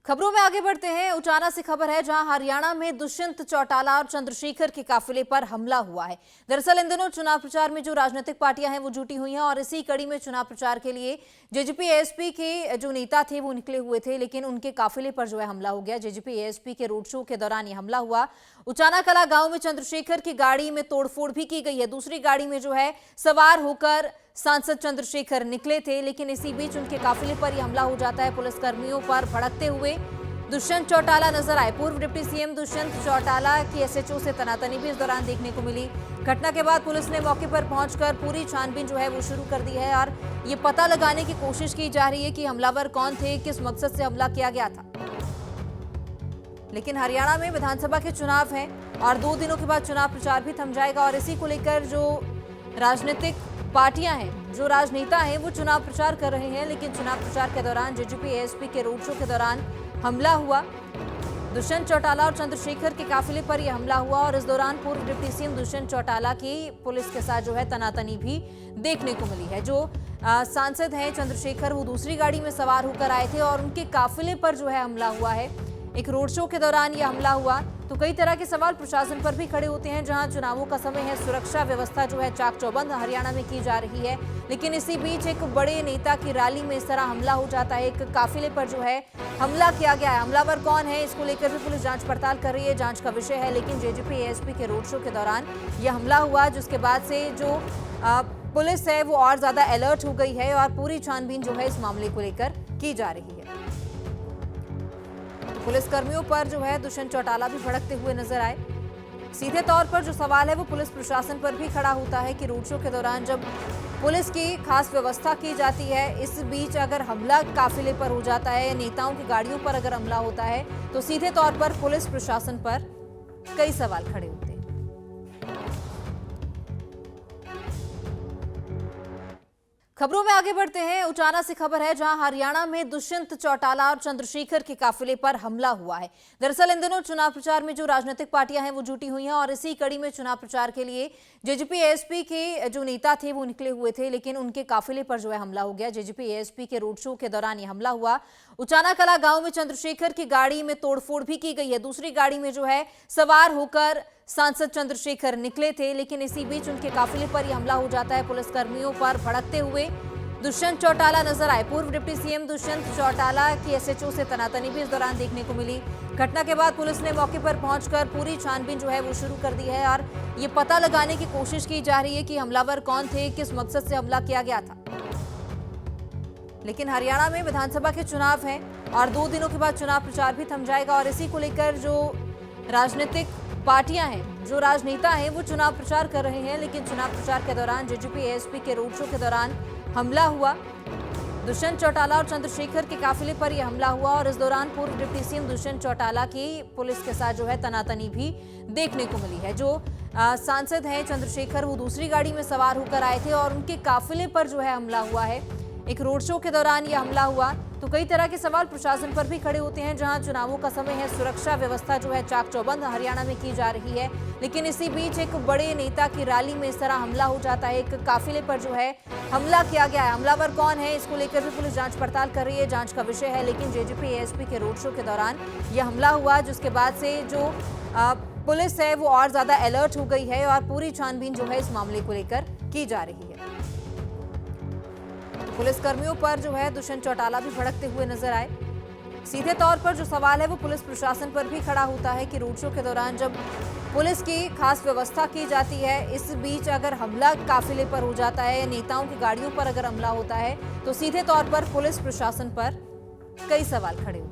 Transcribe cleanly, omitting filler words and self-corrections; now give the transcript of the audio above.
खबरों में आगे बढ़ते हैं। उचाना से खबर है जहां हरियाणा में दुष्यंत चौटाला और चंद्रशेखर के काफिले पर हमला हुआ है। दरअसल इन दिनों चुनाव प्रचार में जो राजनीतिक पार्टियां हैं वो जुटी हुई हैं और इसी कड़ी में चुनाव प्रचार के लिए जेजेपी एएसपी के जो नेता थे वो निकले हुए थे, लेकिन उनके काफिले पर जो है हमला हो गया। जेजेपी एएसपी के रोड शो के दौरान ये हमला हुआ। उचाना कला गांव में चंद्रशेखर की गाड़ी में तोड़फोड़ भी की गई है। दूसरी गाड़ी में जो है सवार होकर सांसद चंद्रशेखर निकले थे, लेकिन इसी बीच उनके काफिले पर यह हमला हो जाता है। पुलिसकर्मियों पर भड़कते हुए दुष्यंत चौटाला नजर आए। पूर्व डिप्टी सीएम दुष्यंत चौटाला की एसएचओ से तनातनी भी इस दौरान देखने को मिली। घटना के बाद पुलिस ने मौके पर पहुंचकर पूरी छानबीन जो है वो शुरू कर दी है और ये पता लगाने की कोशिश की जा रही है कि हमलावर कौन थे, किस मकसद से हमला किया गया था। लेकिन हरियाणा में विधानसभा के चुनाव हैं और 2 दिनों के बाद चुनाव प्रचार भी थम जाएगा और इसी को लेकर जो राजनीतिक पार्टियां हैं, जो राजनेता हैं, वो चुनाव प्रचार कर रहे हैं। लेकिन चुनाव प्रचार के दौरान जेजेपी एएसपी के रोड शो के दौरान हमला हुआ। दुष्यंत चौटाला और चंद्रशेखर के काफिले पर यह हमला हुआ और इस दौरान पूर्व डिप्टी सीएम दुष्यंत चौटाला की पुलिस के साथ जो है तनातनी भी देखने को मिली है। जो सांसद हैं चंद्रशेखर, वो दूसरी गाड़ी में सवार होकर आए थे और उनके काफिले पर जो है हमला हुआ है। एक रोड शो के दौरान यह हमला हुआ तो कई तरह के सवाल प्रशासन पर भी खड़े होते हैं। जहां चुनावों का समय है, सुरक्षा व्यवस्था जो है चाक चौबंद हरियाणा में की जा रही है, लेकिन इसी बीच एक बड़े नेता की रैली में इस तरह हमला हो जाता है। एक काफिले पर जो है हमला किया गया है। हमलावर कौन है, इसको लेकर भी पुलिस जांच पड़ताल कर रही है, जांच का विषय है। लेकिन जेजेपी एएसपी के रोड शो के दौरान यह हमला हुआ, जिसके बाद से जो पुलिस है वो और ज्यादा अलर्ट हो गई है और पूरी छानबीन जो है इस मामले को लेकर की जा रही है। पुलिसकर्मियों पर जो है दुष्यंत चौटाला भी भड़कते हुए नजर आए। सीधे तौर पर जो सवाल है वो पुलिस प्रशासन पर भी खड़ा होता है कि रोड शो के दौरान जब पुलिस की खास व्यवस्था की जाती है, इस बीच अगर हमला काफिले पर हो जाता है, नेताओं की गाड़ियों पर अगर हमला होता है, तो सीधे तौर पर पुलिस प्रशासन पर कई सवाल खड़े होते हैं। खबरों में आगे बढ़ते हैं। उचाना से खबर है जहां हरियाणा में दुष्यंत चौटाला और चंद्रशेखर के काफिले पर हमला हुआ है। दरअसल इन दिनों चुनाव प्रचार में जो राजनीतिक पार्टियां हैं वो जुटी हुई हैं और इसी कड़ी में चुनाव प्रचार के लिए जेजेपी एएसपी के जो नेता थे वो निकले हुए थे, लेकिन उनके काफिले पर जो है हमला हो गया। जेजेपी एएसपी के रोड शो के दौरान यह हमला हुआ। उचाना कला गांव में चंद्रशेखर की गाड़ी में तोड़फोड़ भी की गई है। दूसरी गाड़ी में जो है सवार होकर सांसद चंद्रशेखर निकले थे, लेकिन इसी बीच उनके काफिले पर यह हमला हो जाता है। पुलिसकर्मियों पर भड़कते हुए दुष्यंत चौटाला नजर आए। पूर्व डिप्टी सीएम दुष्यंत चौटाला की एसएचओ से तनातनी भी इस दौरान देखने को मिली। घटना के बाद पुलिस ने मौके पर पहुंचकर पूरी छानबीन जो है वो शुरू कर दी है और ये पता लगाने की कोशिश की जा रही है कि हमलावर कौन थे, किस मकसद से हमला किया गया था। लेकिन हरियाणा में विधानसभा के चुनाव हैं और 2 दिनों के बाद चुनाव प्रचार भी थम जाएगा और इसी को लेकर जो राजनीतिक पार्टियां हैं, जो राजनेता हैं, वो चुनाव प्रचार कर रहे हैं। लेकिन चुनाव प्रचार के दौरान जेजेपी एएसपी के रोड शो के दौरान हमला हुआ। दुष्यंत चौटाला और चंद्रशेखर के काफिले पर यह हमला हुआ और इस दौरान पूर्व डिप्टी सीएम दुष्यंत चौटाला की पुलिस के साथ जो है तनातनी भी देखने को मिली है। जो सांसद हैं चंद्रशेखर, वो दूसरी गाड़ी में सवार होकर आए थे और उनके काफिले पर जो है हमला हुआ है। एक रोड शो के दौरान यह हमला हुआ तो कई तरह के सवाल प्रशासन पर भी खड़े होते हैं। जहां चुनावों का समय है, सुरक्षा व्यवस्था जो है चाक चौबंद हरियाणा में की जा रही है, लेकिन इसी बीच एक बड़े नेता की रैली में इस तरह हमला हो जाता है। एक काफिले पर जो है हमला किया गया है। हमलावर कौन है, इसको लेकर भी पुलिस जांच पड़ताल कर रही है, जांच का विषय है। लेकिन जेजेपी एएसपी के रोड शो के दौरान यह हमला हुआ, जिसके बाद से जो पुलिस है वो और ज्यादा अलर्ट हो गई है और पूरी छानबीन जो है इस मामले को लेकर की जा रही है। पुलिसकर्मियों पर जो है दुष्यंत चौटाला भी भड़कते हुए नजर आए। सीधे तौर पर जो सवाल है वो पुलिस प्रशासन पर भी खड़ा होता है कि रोड शो के दौरान जब पुलिस की खास व्यवस्था की जाती है, इस बीच अगर हमला काफिले पर हो जाता है, नेताओं की गाड़ियों पर अगर हमला होता है, तो सीधे तौर पर पुलिस प्रशासन पर कई सवाल खड़े होते हैं।